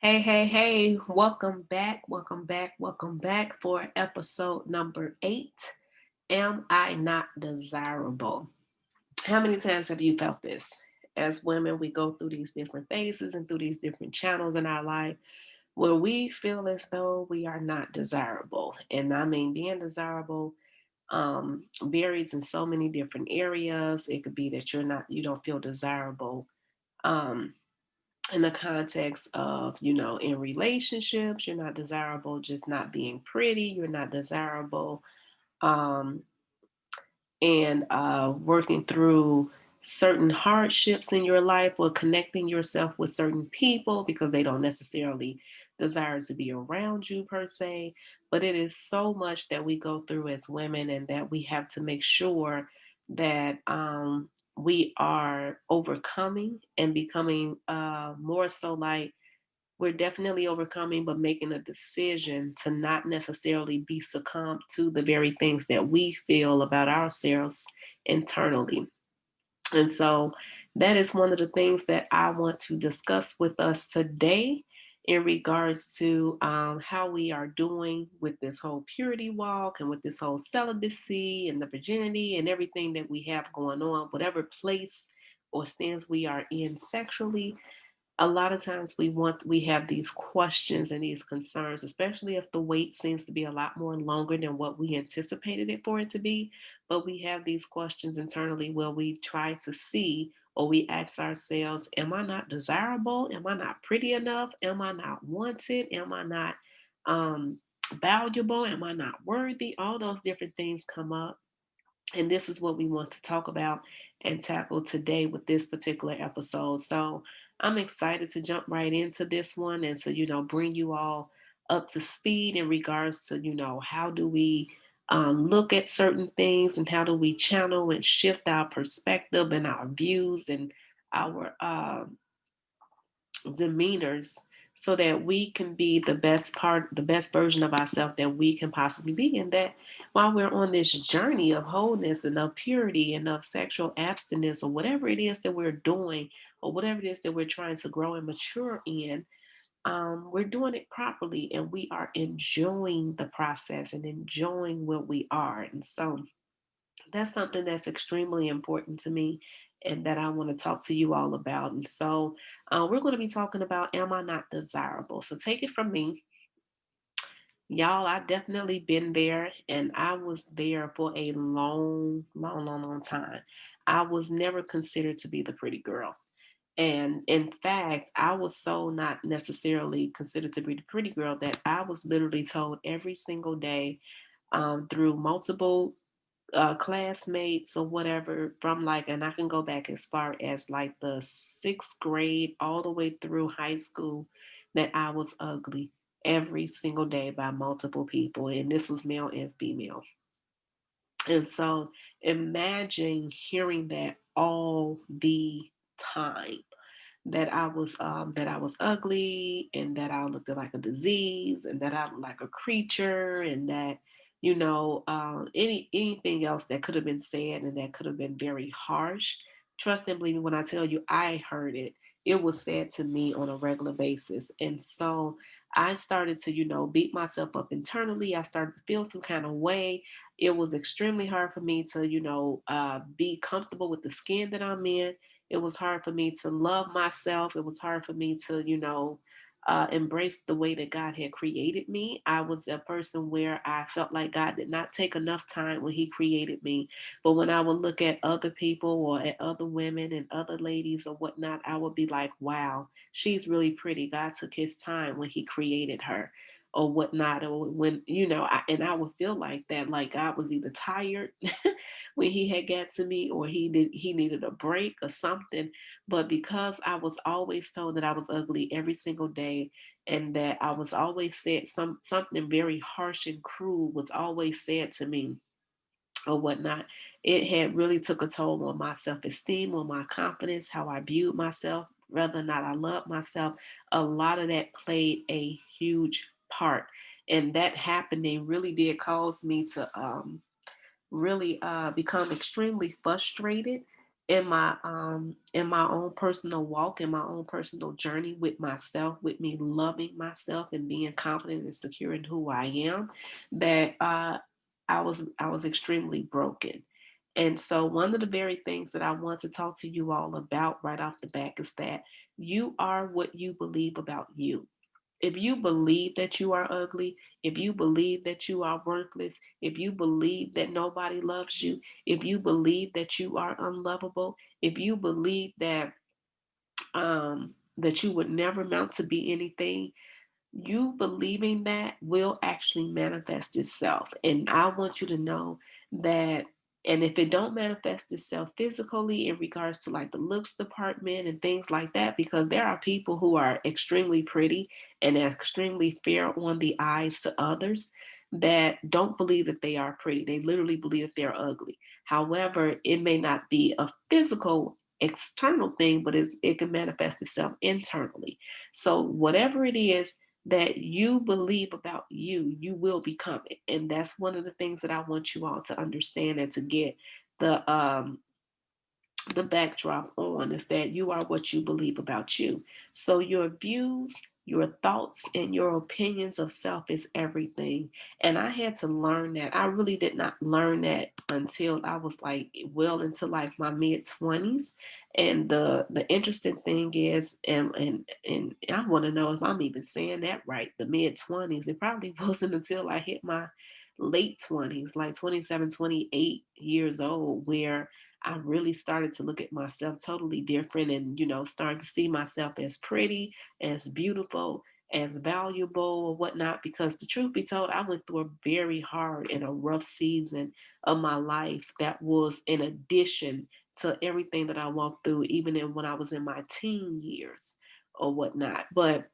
Hey, hey, hey, welcome back for episode number 8. Am I not desirable? How many times have you felt this? As women, we go through these different phases and through these different channels in our life where we feel as though we are not desirable. And I mean, being desirable varies in so many different areas. It could be that you don't feel desirable. Um, in the context of, in relationships, you're not desirable just not being pretty, you're not desirable. Um, and working through certain hardships in your life or connecting yourself with certain people because they don't necessarily desire to be around you per se. But it is so much that we go through as women, and that we have to make sure that we are overcoming and becoming more so like we're definitely overcoming, but making a decision to not necessarily be succumbed to the very things that we feel about ourselves internally. And so that is one of the things that I want to discuss with us today in regards to how we are doing with this whole purity walk and with this whole celibacy and the virginity and everything that we have going on, whatever place or stance we are in sexually. A lot of times we have these questions and these concerns, especially if the wait seems to be a lot more longer than what we anticipated it for it to be. But we have these questions internally where we try to see, or we ask ourselves, am I not desirable? Am I not pretty enough? Am I not wanted? Am I not um valuable? Am I not worthy? All those different things come up, and this is what we want to talk about and tackle today with this particular episode. So I'm excited to jump right into this one and to, bring you all up to speed in regards to, how do we look at certain things, and how do we channel and shift our perspective and our views and our demeanors, so that we can be the best version of ourselves that we can possibly be. And that while we're on this journey of wholeness and of purity and of sexual abstinence, or whatever it is that we're doing, or whatever it is that we're trying to grow and mature in, we're doing it properly, and we are enjoying the process and enjoying what we are. And so that's something that's extremely important to me, and that I want to talk to you all about. And so we're going to be talking about, am I not desirable? So take it from me. Y'all, I definitely been there, and I was there for a long, long, long, long time. I was never considered to be the pretty girl. And in fact, I was so not necessarily considered to be the pretty girl that I was literally told every single day, through multiple classmates or whatever, from like, and I can go back as far as like the sixth grade all the way through high school, that I was ugly every single day by multiple people. And this was male and female. And so imagine hearing that all the time, that I was ugly, and that I looked like a disease, and that I looked like a creature, and that, anything else that could have been said and that could have been very harsh. Trust and believe me when I tell you, I heard it. It was said to me on a regular basis. And so I started to, beat myself up internally. I started to feel some kind of way. It was extremely hard for me to, be comfortable with the skin that I'm in. It was hard for me to love myself. It was hard for me to, embrace the way that God had created me. I was a person where I felt like God did not take enough time when He created me. But when I would look at other people or at other women and other ladies or whatnot, I would be like, wow, she's really pretty. God took His time when He created her, or whatnot. Or when, and I would feel like that, like God was either tired when He had got to me, or he needed a break or something. But because I was always told that I was ugly every single day, and that I was always said something very harsh and cruel was always said to me or whatnot, it had really took a toll on my self-esteem, on my confidence, how I viewed myself, whether or not I loved myself. A lot of that played a huge part. And that happening really did cause me to really become extremely frustrated, in my own personal walk, in my own personal journey with myself, with me loving myself and being confident and secure in who I am, that I was extremely broken. And so one of the very things that I want to talk to you all about right off the back is that you are what you believe about you. If you believe that you are ugly, if you believe that you are worthless, if you believe that nobody loves you, if you believe that you are unlovable, if you believe that you would never amount to be anything, you believing that will actually manifest itself. And I want you to know that, and if it don't manifest itself physically in regards to like the looks department and things like that, because there are people who are extremely pretty and extremely fair on the eyes to others that don't believe that they are pretty. They literally believe that they're ugly. However, it may not be a physical external thing, but it can manifest itself internally. So whatever it is that you believe about you, you will become it. And that's one of the things that I want you all to understand and to get the um the backdrop on, is that you are what you believe about you. So your views, your thoughts, and your opinions of self is everything. And I had to learn that. I really did not learn that until I was like well into like my mid 20s. And the interesting thing is, and I want to know if I'm even saying that right, the mid 20s. It probably wasn't until I hit my late 20s, like 27, 28 years old, where I really started to look at myself totally different and, started to see myself as pretty, as beautiful, as valuable or whatnot. Because the truth be told, I went through a very hard and a rough season of my life that was in addition to everything that I walked through, even when I was in my teen years or whatnot. But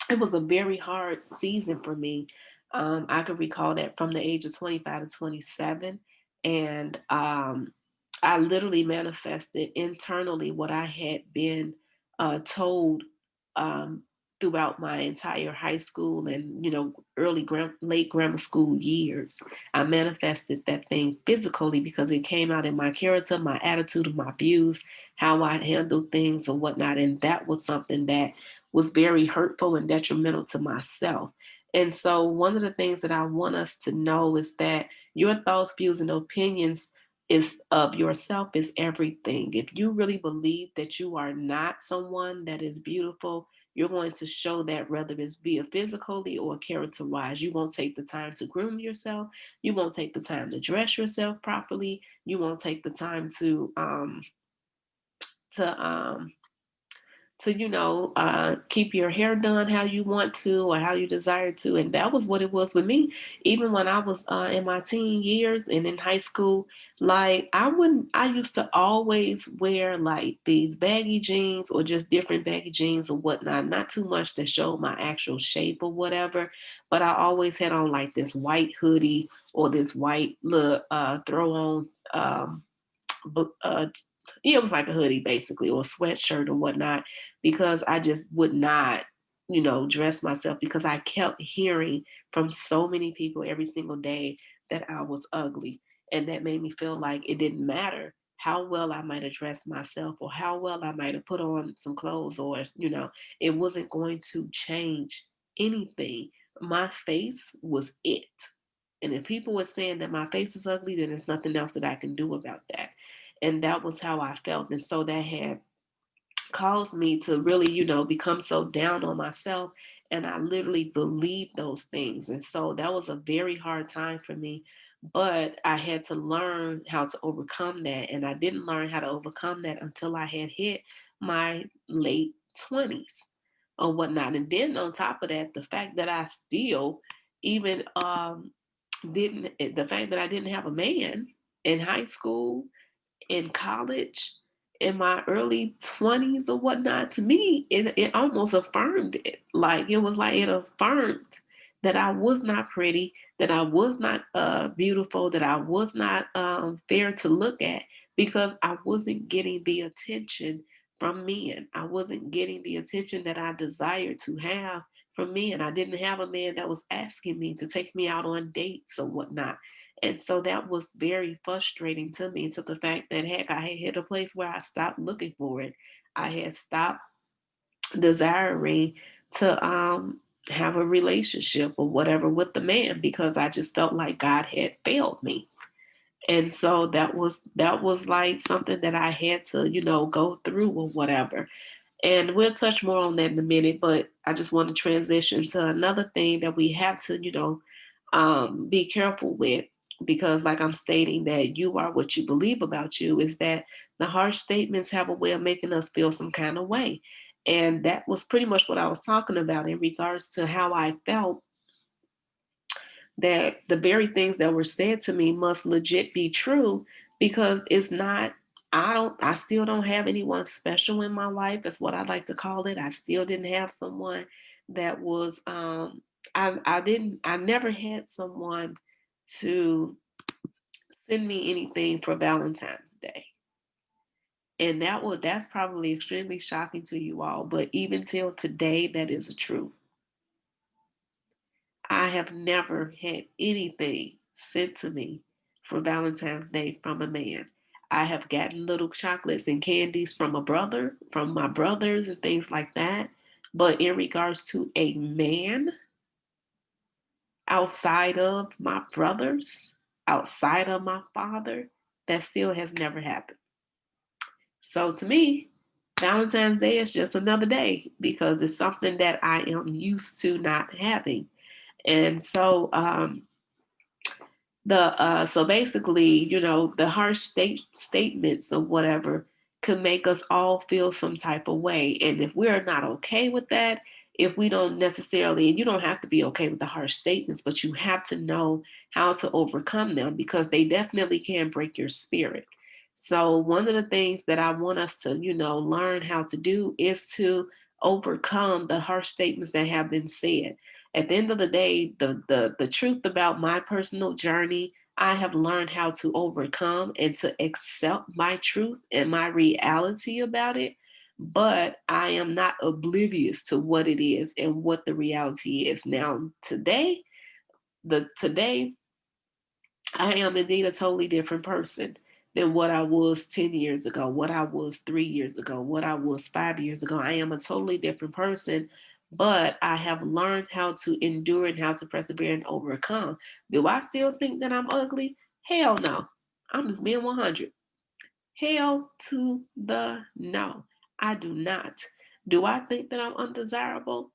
it was a very hard season for me. I could recall that from the age of 25 to 27. And I literally manifested internally what I had been told um, throughout my entire high school and, late grammar school years. I manifested that thing physically because it came out in my character, my attitude, my views, how I handled things and whatnot. And that was something that was very hurtful and detrimental to myself. And so, one of the things that I want us to know is that your thoughts, views, and opinions is of yourself is everything. If you really believe that you are not someone that is beautiful, you're going to show that, whether it's be it physically or character wise. You won't take the time to groom yourself. You won't take the time to dress yourself properly. You won't take the time to keep your hair done how you want to or how you desire to. And that was what it was with me. Even when I was in my teen years and in high school, like I used to always wear like these baggy jeans or just different baggy jeans or whatnot, not too much that showed my actual shape or whatever. But I always had on like this white hoodie or this white little throw on uh, yeah, it was like a hoodie basically or a sweatshirt or whatnot, because I just would not, dress myself because I kept hearing from so many people every single day that I was ugly. And that made me feel like it didn't matter how well I might have dressed myself or how well I might have put on some clothes, or, it wasn't going to change anything. My face was it. And if people were saying that my face is ugly, then there's nothing else that I can do about that. And that was how I felt. And so that had caused me to really, become so down on myself. And I literally believed those things. And so that was a very hard time for me. But I had to learn how to overcome that. And I didn't learn how to overcome that until I had hit my late 20s or whatnot. And then on top of that, the fact that I still even didn't, the fact that I didn't have a man in high school, in college, in my early 20s or whatnot, to me, it almost affirmed it. Like it was like it affirmed that I was not pretty, that I was not beautiful, that I was not fair to look at, because I wasn't getting the attention from men. I wasn't getting the attention that I desired to have from men. I didn't have a man that was asking me to take me out on dates or whatnot. And so that was very frustrating to me, to the fact that, heck, I had hit a place where I stopped looking for it. I had stopped desiring to have a relationship or whatever with the man, because I just felt like God had failed me. And so that was like something that I had to, go through or whatever. And we'll touch more on that in a minute, but I just want to transition to another thing that we have to, be careful with, because, like I'm stating, that you are what you believe about you, is that the harsh statements have a way of making us feel some kind of way. And that was pretty much what I was talking about in regards to how I felt, that the very things that were said to me must legit be true, because it's not. I still don't have anyone special in my life. That's what I like to call it. I still didn't have someone that was I never had someone to send me anything for Valentine's Day. And that's probably extremely shocking to you all, but even till today, that is a truth. I have never had anything sent to me for Valentine's Day from a man. I have gotten little chocolates and candies from from my brothers and things like that. But in regards to a man outside of my brothers, outside of my father, that still has never happened. So to me, Valentine's Day is just another day, because it's something that I am used to not having. And so basically, the harsh statements or whatever could make us all feel some type of way. And if we're not okay with that, if we don't necessarily, and you don't have to be okay with the harsh statements, but you have to know how to overcome them, because they definitely can break your spirit. So one of the things that I want us to, learn how to do is to overcome the harsh statements that have been said. At the end of the day, the truth about my personal journey, I have learned how to overcome and to accept my truth and my reality about it. But I am not oblivious to what it is and what the reality is. Now, today I am indeed a totally different person than what I was 10 years ago, what I was 3 years ago, what I was 5 years ago. I am a totally different person, but I have learned how to endure and how to persevere and overcome. Do I still think that I'm ugly? Hell no. I'm just being 100. Hell to the no. I do not. Do I think that I'm undesirable?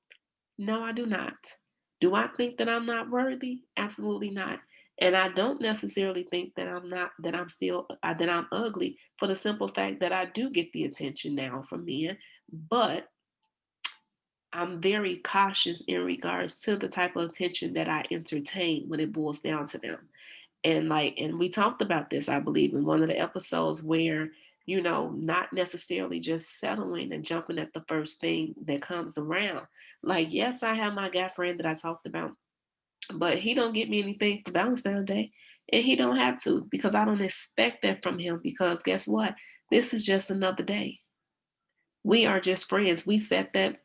No, I do not. Do I think that I'm not worthy? Absolutely not. And I don't necessarily think that I'm not, that I'm still, that I'm ugly, for the simple fact that I do get the attention now from men. But I'm very cautious in regards to the type of attention that I entertain when it boils down to them. And we talked about this, I believe, in one of the episodes, where, not necessarily just settling and jumping at the first thing that comes around. Like, yes, I have my guy friend that I talked about, but he don't get me anything for Valentine's Day. And he don't have to, because I don't expect that from him, because guess what? This is just another day. We are just friends. We set that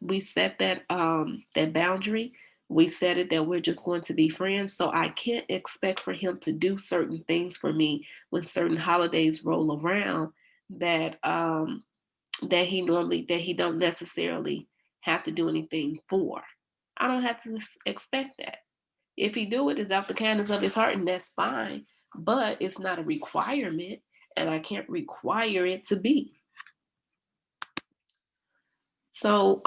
boundary. We said it, that we're just going to be friends. So I can't expect for him to do certain things for me when certain holidays roll around, that that he don't necessarily have to do anything for. I don't have to expect that. If he do it, it's out the kindness of his heart, and that's fine. But it's not a requirement, and I can't require it to be. So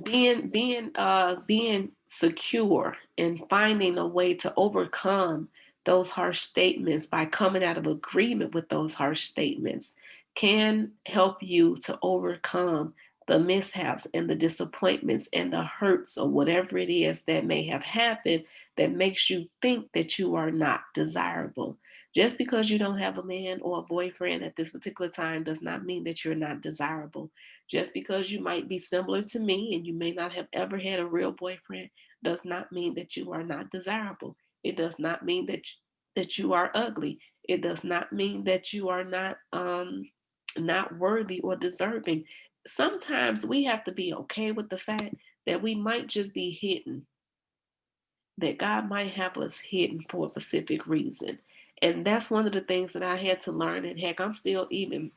being secure and finding a way to overcome those harsh statements by coming out of agreement with those harsh statements can help you to overcome the mishaps and the disappointments and the hurts, or whatever it is that may have happened, that makes you think that you are not desirable. Just because you don't have a man or a boyfriend at this particular time does not mean that you're not desirable. Just because you might be similar to me and you may not have ever had a real boyfriend does not mean that you are not desirable. It does not mean that you are ugly. It does not mean that you are not worthy or deserving. Sometimes we have to be okay with the fact that we might just be hidden. that God might have us hidden for a specific reason. And that's one of the things that I had to learn. And heck, I'm still even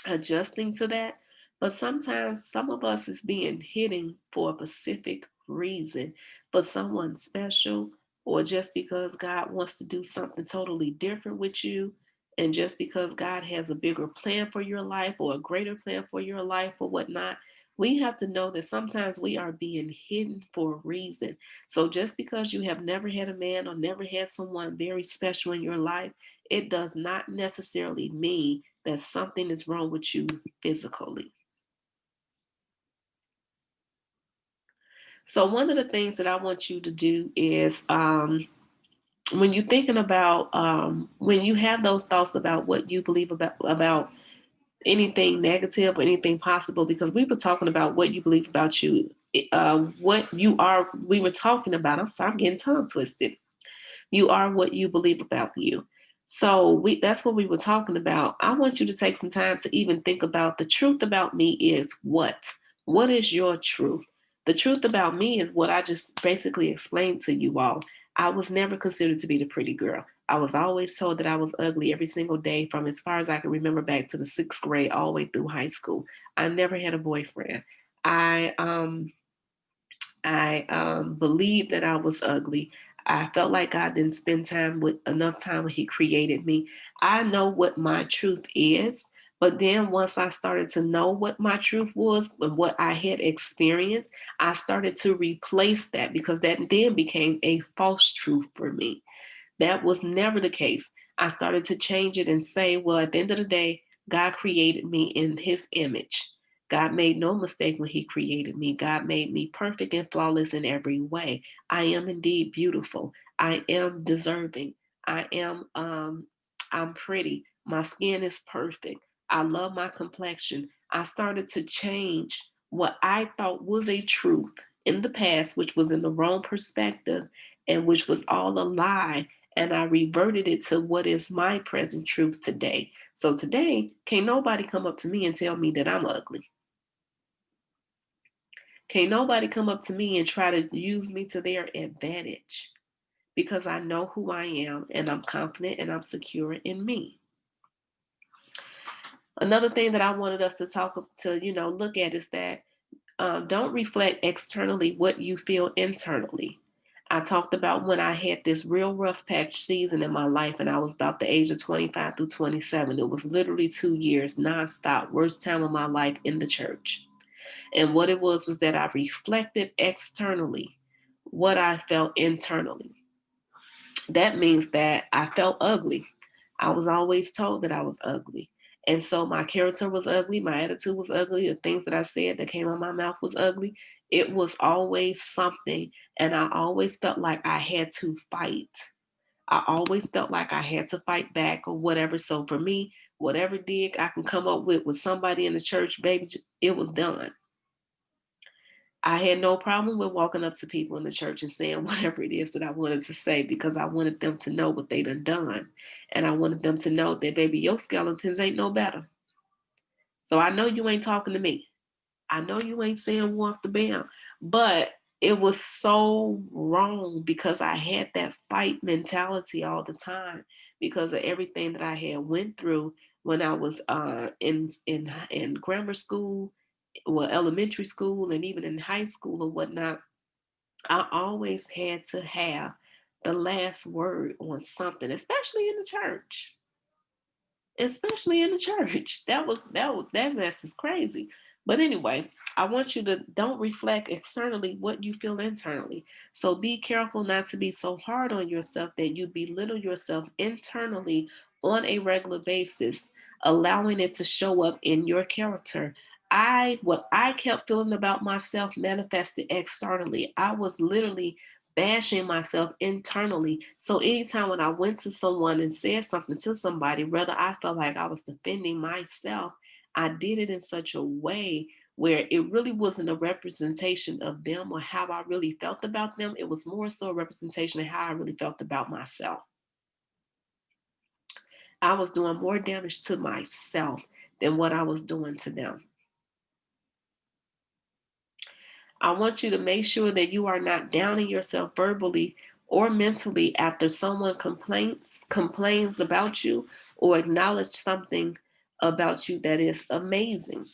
adjusting to that. But sometimes some of us is being hidden for a specific reason, for someone special, or just because God wants to do something totally different with you. And just because God has a bigger plan for your life or a greater plan for your life or whatnot, we have to know that sometimes we are being hidden for a reason. So just because you have never had a man or never had someone very special in your life, it does not necessarily mean that something is wrong with you physically. So, one of the things that I want you to do is when you're thinking about, when you have those thoughts about what you believe about anything negative or anything possible, because we were talking about what you believe about you, what you are, we were talking about, I'm sorry, I'm getting tongue twisted. You are what you believe about you. So that's what we were talking about. I want you to take some time to even think about the truth about me is what? What is your truth? The truth about me is what I just basically explained to you all. I was never considered to be the pretty girl. I was always told that I was ugly every single day from as far as I can remember back to the sixth grade all the way through high school. I never had a boyfriend. I believed that I was ugly. I felt like God didn't spend time with enough time when He created me. I know what my truth is, but then once I started to know what my truth was and what I had experienced, I started to replace that because that then became a false truth for me. That was never the case. I started to change it and say, well, at the end of the day, God created me in His image. God made no mistake when He created me. God made me perfect and flawless in every way. I am indeed beautiful. I am deserving. I am I'm pretty. My skin is perfect. I love my complexion. I started to change what I thought was a truth in the past, which was in the wrong perspective and which was all a lie, and I reverted it to what is my present truth today. So today, can't nobody come up to me and tell me that I'm ugly. Can't nobody come up to me and try to use me to their advantage because I know who I am and I'm confident and I'm secure in me. Another thing that I wanted us to look at is that don't reflect externally what you feel internally. I talked about when I had this real rough patch season in my life, and I was about the age of 25 through 27. It was literally 2 years nonstop, worst time of my life in the church. And what it was that I reflected externally what I felt internally. That means that I felt ugly. I was always told that I was ugly. And so my character was ugly, my attitude was ugly, the things that I said that came out of my mouth was ugly. It was always something. And I always felt like I had to fight. I always felt like I had to fight back or whatever. So for me, whatever dig I can come up with somebody in the church, baby, it was done. I had no problem with walking up to people in the church and saying whatever it is that I wanted to say because I wanted them to know what they done. And I wanted them to know that, baby, your skeletons ain't no better. So I know you ain't talking to me. I know you ain't saying one off the bam. But it was so wrong because I had that fight mentality all the time because of everything that I had went through when I was in grammar school, well, elementary school, and even in high school or whatnot. I always had to have the last word on something, especially in the church. Especially in the church. That mess is crazy. But anyway, I want you to don't reflect externally what you feel internally. So be careful not to be so hard on yourself that you belittle yourself internally on a regular basis, allowing it to show up in your character. What I kept feeling about myself manifested externally. I was literally bashing myself internally. So anytime when I went to someone and said something to somebody, whether I felt like I was defending myself, I did it in such a way where it really wasn't a representation of them or how I really felt about them. It was more so a representation of how I really felt about myself. I was doing more damage to myself than what I was doing to them. I want you to make sure that you are not downing yourself verbally or mentally after someone complains about you or acknowledge something about you that is amazing.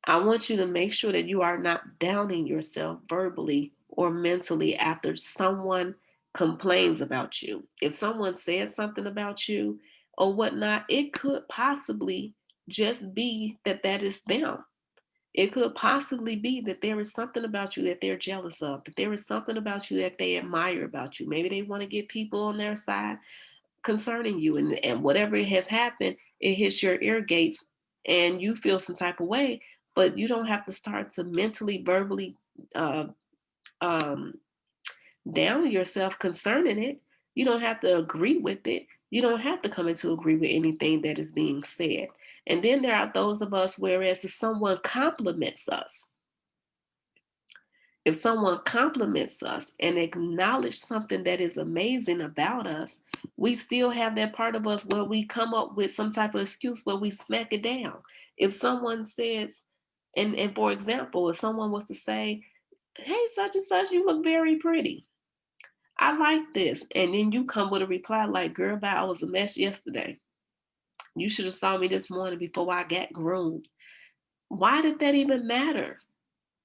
I want you to make sure that you are not downing yourself verbally or mentally after someone complains about you. If someone says something about you or whatnot, it could possibly just be that that is them. It could possibly be that there is something about you that they're jealous of, that there is something about you that they admire about you. Maybe they want to get people on their side concerning you, and whatever has happened, it hits your ear gates and you feel some type of way, but you don't have to start to mentally, verbally uh, um, down yourself concerning it. You don't have to agree with it. You don't have to come into agree with anything that is being said. And then there are those of us, whereas if someone compliments us, if someone compliments us and acknowledge something that is amazing about us, we still have that part of us where we come up with some type of excuse where we smack it down. If someone says, and for example, if someone was to say, hey, such and such, you look very pretty. I like this. And then you come with a reply like, girl, bye, I was a mess yesterday. You should have saw me this morning before I got groomed. Why did that even matter?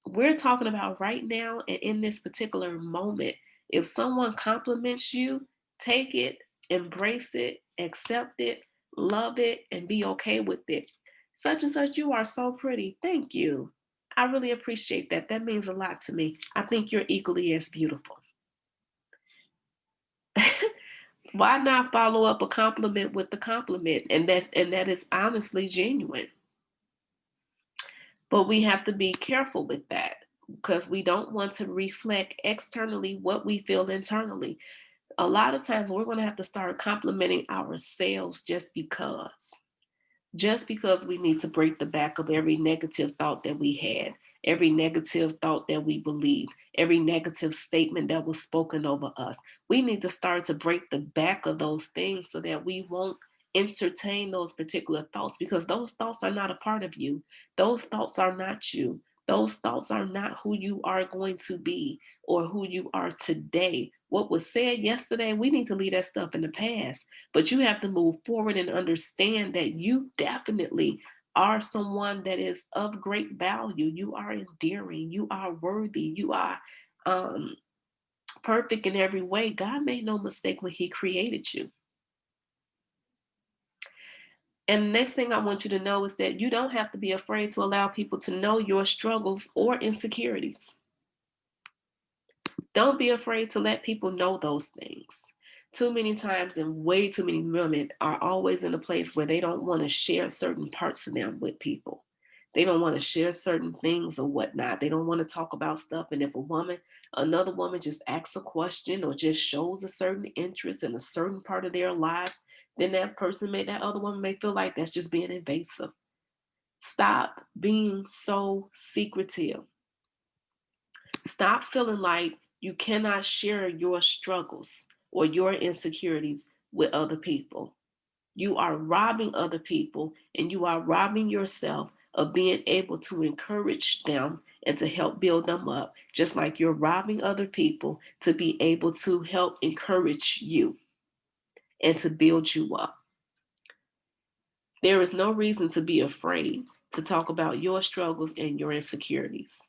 We're talking about right now and in this particular moment. If someone compliments you, take it, embrace it, accept it, love it, and be okay with it. Such and such, you are so pretty. Thank you. I really appreciate that. That means a lot to me. I think you're equally as beautiful. Why not follow up a compliment with the compliment? And that is honestly genuine. But we have to be careful with that because we don't want to reflect externally what we feel internally. A lot of times we're going to have to start complimenting ourselves just because we need to break the back of every negative thought that we had, every negative thought that we believed, every negative statement that was spoken over us. We need to start to break the back of those things so that we won't entertain those particular thoughts because those thoughts are not a part of you. Those thoughts are not you. Those thoughts are not who you are going to be or who you are today. What was said yesterday, we need to leave that stuff in the past, but you have to move forward and understand that you definitely are someone that is of great value. You are endearing. You are worthy. You are um, perfect in every way. God made no mistake when He created you. And the next thing I want you to know is that you don't have to be afraid to allow people to know your struggles or insecurities. Don't be afraid to let people know those things. Too many times, and way too many women are always in a place where they don't want to share certain parts of them with people. They don't want to share certain things or whatnot. They don't want to talk about stuff. And if another woman just asks a question or just shows a certain interest in a certain part of their lives, then that other woman may feel like that's just being invasive. Stop being so secretive. Stop feeling like you cannot share your struggles or your insecurities with other people. You are robbing other people and you are robbing yourself of being able to encourage them and to help build them up, just like you're robbing other people to be able to help encourage you and to build you up. There is no reason to be afraid to talk about your struggles and your insecurities.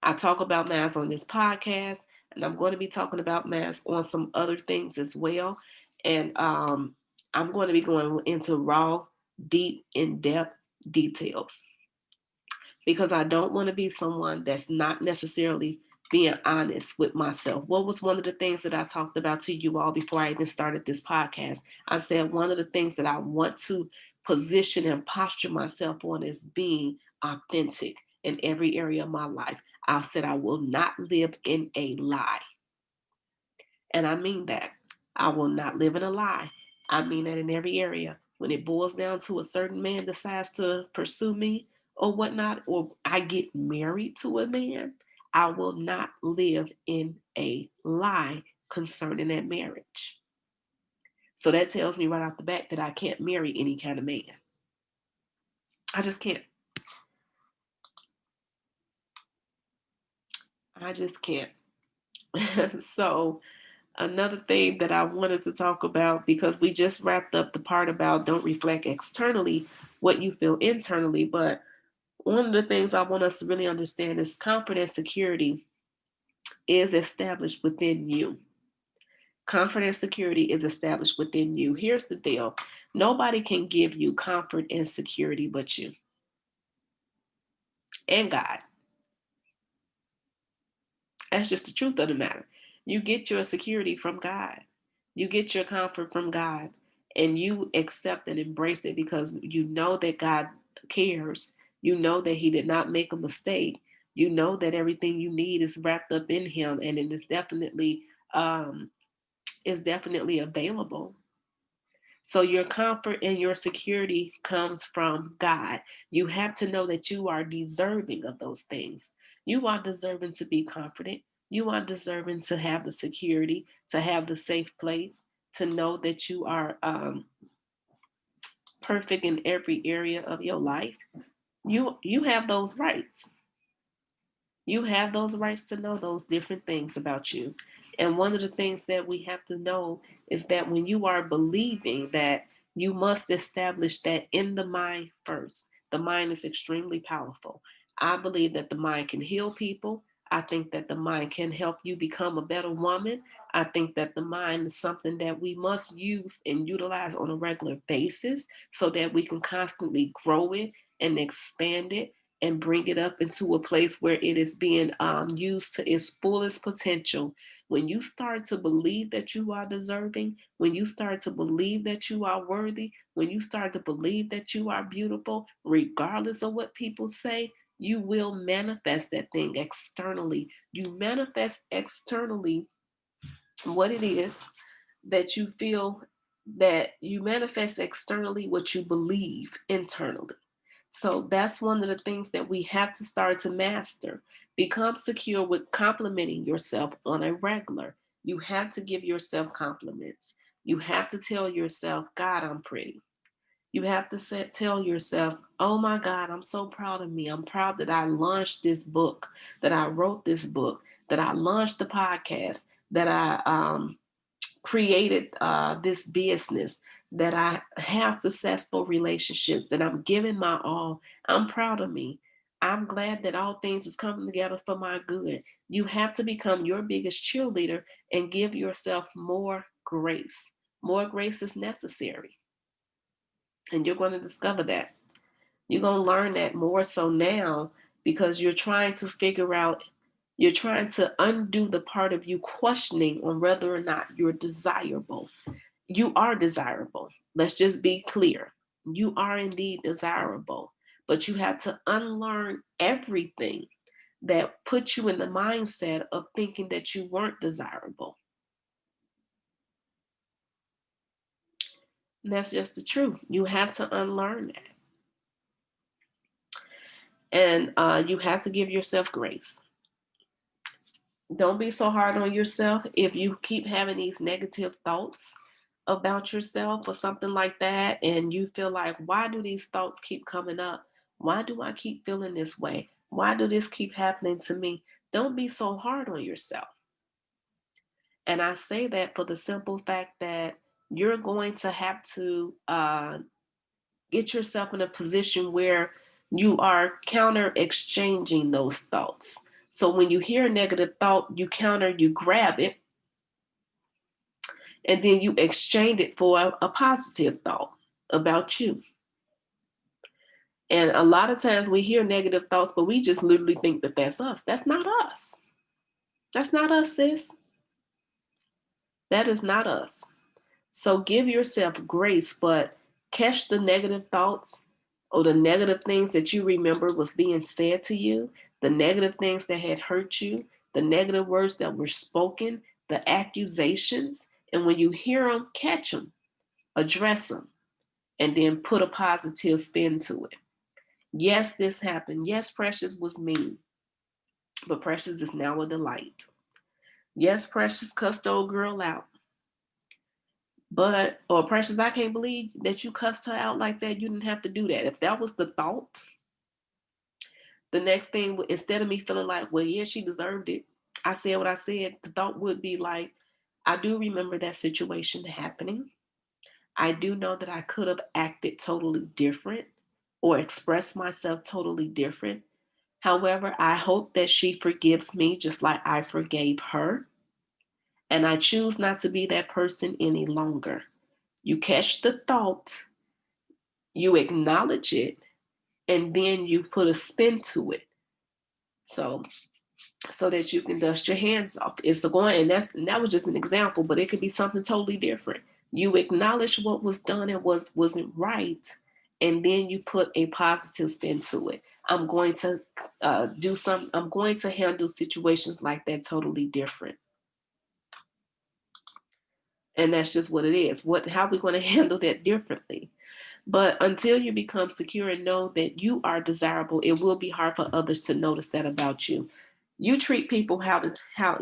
I talk about mass on this podcast, and I'm going to be talking about mass on some other things as well. And I'm going to be going into raw, deep, in depth details because I don't want to be someone that's not necessarily being honest with myself. What was one of the things that I talked about to you all before I even started this podcast? I said one of the things that I want to position and posture myself on is being authentic in every area of my life. I said I will not live in a lie. And I mean that. I will not live in a lie. I mean that in every area. When it boils down to a certain man decides to pursue me or whatnot, or I get married to a man, I will not live in a lie concerning that marriage. So that tells me right off the bat that I can't marry any kind of man. I just can't. I just can't. So, another thing that I wanted to talk about, because we just wrapped up the part about don't reflect externally what you feel internally, but one of the things I want us to really understand is comfort and security is established within you. Comfort and security is established within you. Here's the deal: nobody can give you comfort and security but you and God. That's just the truth of the matter. You get your security from God, you get your comfort from God, and you accept and embrace it because you know that God cares. You know that He did not make a mistake. You know that everything you need is wrapped up in Him, and it um, is definitely available. So your comfort and your security comes from God. You have to know that you are deserving of those things. You are deserving to be confident. You are deserving to have the security, to have the safe place, to know that you are perfect in every area of your life. You have those rights. You have those rights to know those different things about you. And one of the things that we have to know is that when you are believing that, you must establish that in the mind first. The mind is extremely powerful. I believe that the mind can heal people. I think that the mind can help you become a better woman. I think that the mind is something that we must use and utilize on a regular basis so that we can constantly grow it and expand it and bring it up into a place where it is being used to its fullest potential. When you start to believe that you are deserving, when you start to believe that you are worthy, when you start to believe that you are beautiful, regardless of what people say, you will manifest that thing externally. You manifest externally what it is that you feel, that you manifest externally what you believe internally. So that's one of the things that we have to start to master. Become secure with complimenting yourself on a regular. You have to give yourself compliments. You have to tell yourself, God, I'm pretty. You have to tell yourself, oh my God, I'm so proud of me. I'm proud that I launched this book, that I wrote this book, that I launched the podcast, that I created this business, that I have successful relationships, that I'm giving my all. I'm proud of me. I'm glad that all things is coming together for my good. You have to become your biggest cheerleader and give yourself more grace. More grace is necessary. And you're going to discover that. You're going to learn that more so now because you're trying to figure out, you're trying to undo the part of you questioning on whether or not you're desirable. You are desirable. Let's just be clear. You are indeed desirable, but you have to unlearn everything that puts you in the mindset of thinking that you weren't desirable. And that's just the truth. You have to unlearn that. And you have to give yourself grace. Don't be so hard on yourself. If you keep having these negative thoughts about yourself or something like that, and you feel like, why do these thoughts keep coming up? Why do I keep feeling this way? Why do this keep happening to me? Don't be so hard on yourself. And I say that for the simple fact that you're going to have to get yourself in a position where you are counter exchanging those thoughts. So when you hear a negative thought, you counter, you grab it, and then you exchange it for a positive thought about you. And a lot of times we hear negative thoughts, but we just literally think that that's us. That's not us. That's not us, sis. That is not us. So give yourself grace, but catch the negative thoughts or the negative things that you remember was being said to you, the negative things that had hurt you, the negative words that were spoken, the accusations. And when you hear them, catch them, address them, and then put a positive spin to it. Yes, this happened. Yes, Precious was mean, but Precious is now a delight. Yes, Precious cussed old girl out. But, or Precious, I can't believe that you cussed her out like that. You didn't have to do that. If that was the thought, the next thing, instead of me feeling like, well, yeah, she deserved it. I said what I said, the thought would be like, I do remember that situation happening. I do know that I could have acted totally different or expressed myself totally different. However, I hope that she forgives me just like I forgave her. And I choose not to be that person any longer. You catch the thought, you acknowledge it, and then you put a spin to it. So so that you can dust your hands off. It's the going, and that was just an example, but it could be something totally different. You acknowledge what was done and wasn't right, and then you put a positive spin to it. I'm going to do some. I'm going to handle situations like that totally different, and that's just what it is. What? How are we going to handle that differently? But until you become secure and know that you are desirable, it will be hard for others to notice that about you. You treat people how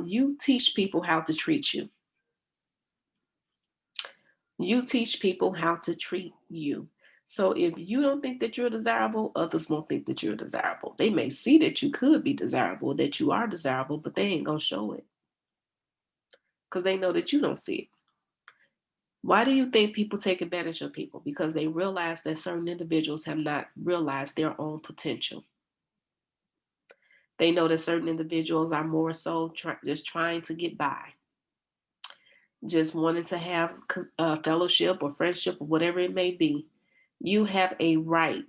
you teach people how to treat you. You teach people how to treat you. So if you don't think that you're desirable, others won't think that you're desirable. They may see that you could be desirable, that you are desirable, but they ain't gonna show it because they know that you don't see it. Why do you think people take advantage of people? Because they realize that certain individuals have not realized their own potential. They know that certain individuals are more so just trying to get by, just wanting to have fellowship or friendship or whatever it may be. You have a right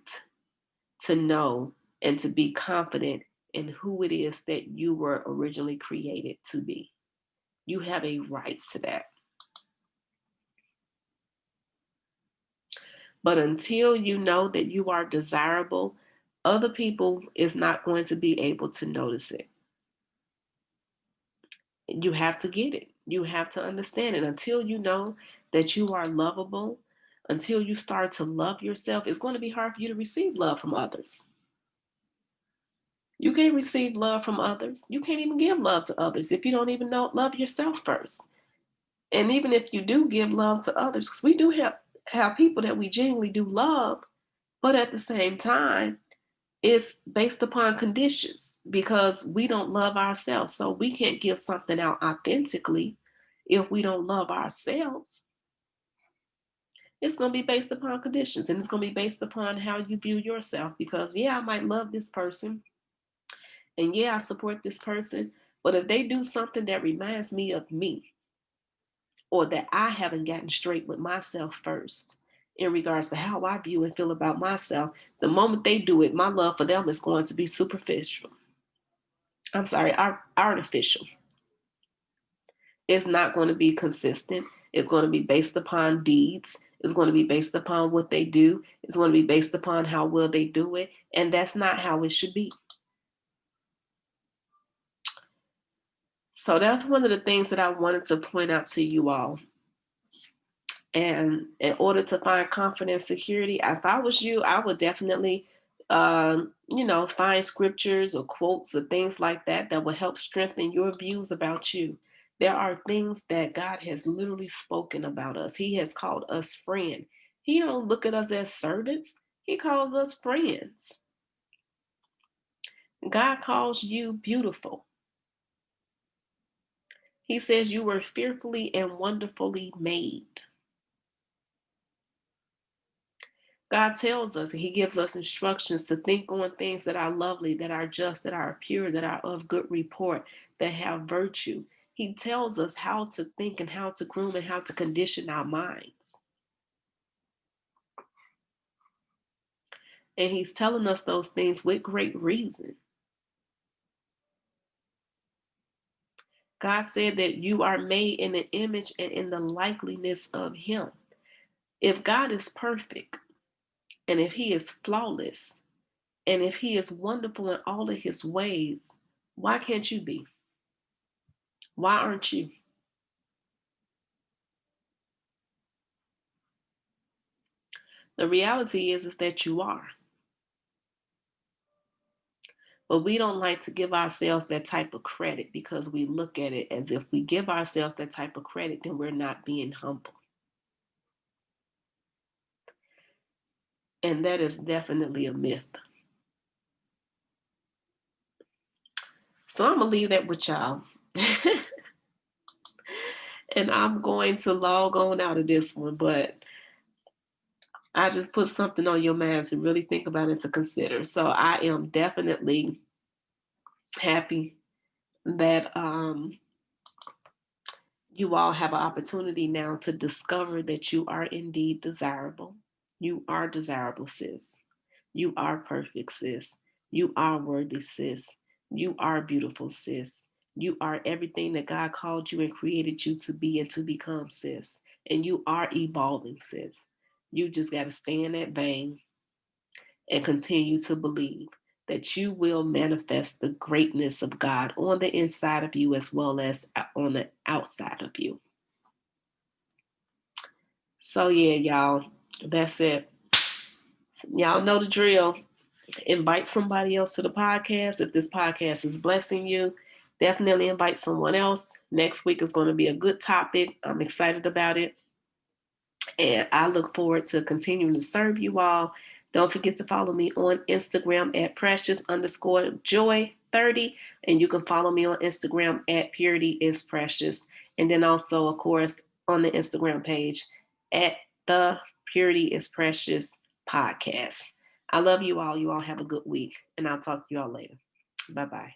to know and to be confident in who it is that you were originally created to be. You have a right to that. But until you know that you are desirable, other people is not going to be able to notice it. You have to get it. You have to understand it. Until you know that you are lovable, until you start to love yourself, it's going to be hard for you to receive love from others. You can't receive love from others. You can't even give love to others if you don't even know love yourself first. And even if you do give love to others, because we do have people that we genuinely do love, but at the same time, it's based upon conditions because we don't love ourselves. So we can't give something out authentically if we don't love ourselves. It's going to be based upon conditions and it's going to be based upon how you view yourself. Because, yeah, I might love this person and yeah, I support this person. But if they do something that reminds me of me or that I haven't gotten straight with myself first in regards to how I view and feel about myself, the moment they do it, my love for them is going to be superficial. I'm sorry, artificial. It's not going to be consistent. It's going to be based upon deeds. It's going to be based upon what they do. It's going to be based upon how well they do it. And that's not how it should be. So that's one of the things that I wanted to point out to you all. And in order to find confidence, security, if I was you, I would definitely, find scriptures or quotes or things like that that will help strengthen your views about you. There are things that God has literally spoken about us. He has called us friend. He don't look at us as servants. He calls us friends. God calls you beautiful. He says you were fearfully and wonderfully made. God tells us, He gives us instructions to think on things that are lovely, that are just, that are pure, that are of good report, that have virtue. He tells us how to think and how to groom and how to condition our minds. And He's telling us those things with great reason. God said that you are made in the image and in the likeness of Him. If God is perfect and if He is flawless and if He is wonderful in all of His ways, why can't you be? Why aren't you? The reality is that you are. But we don't like to give ourselves that type of credit because we look at it as if we give ourselves that type of credit, then we're not being humble. And that is definitely a myth. So I'm going to leave that with y'all. And I'm going to log on out of this one, but I just put something on your mind to really think about and to consider. So I am definitely happy that you all have an opportunity now to discover that you are indeed desirable. You are desirable, sis. You are perfect, sis. You are worthy, sis. You are beautiful, sis. You are everything that God called you and created you to be and to become, sis. And you are evolving, sis. You just got to stay in that vein and continue to believe that you will manifest the greatness of God on the inside of you as well as on the outside of you. So, yeah, y'all, that's it. Y'all know the drill. Invite somebody else to the podcast. If this podcast is blessing you, definitely invite someone else. Next week is going to be a good topic. I'm excited about it. And I look forward to continuing to serve you all. Don't forget to follow me on Instagram at precious_joy30. And you can follow me on Instagram at purityisprecious. And then also, of course, on the Instagram page at the Purity is Precious podcast. I love you all. You all have a good week. And I'll talk to you all later. Bye-bye.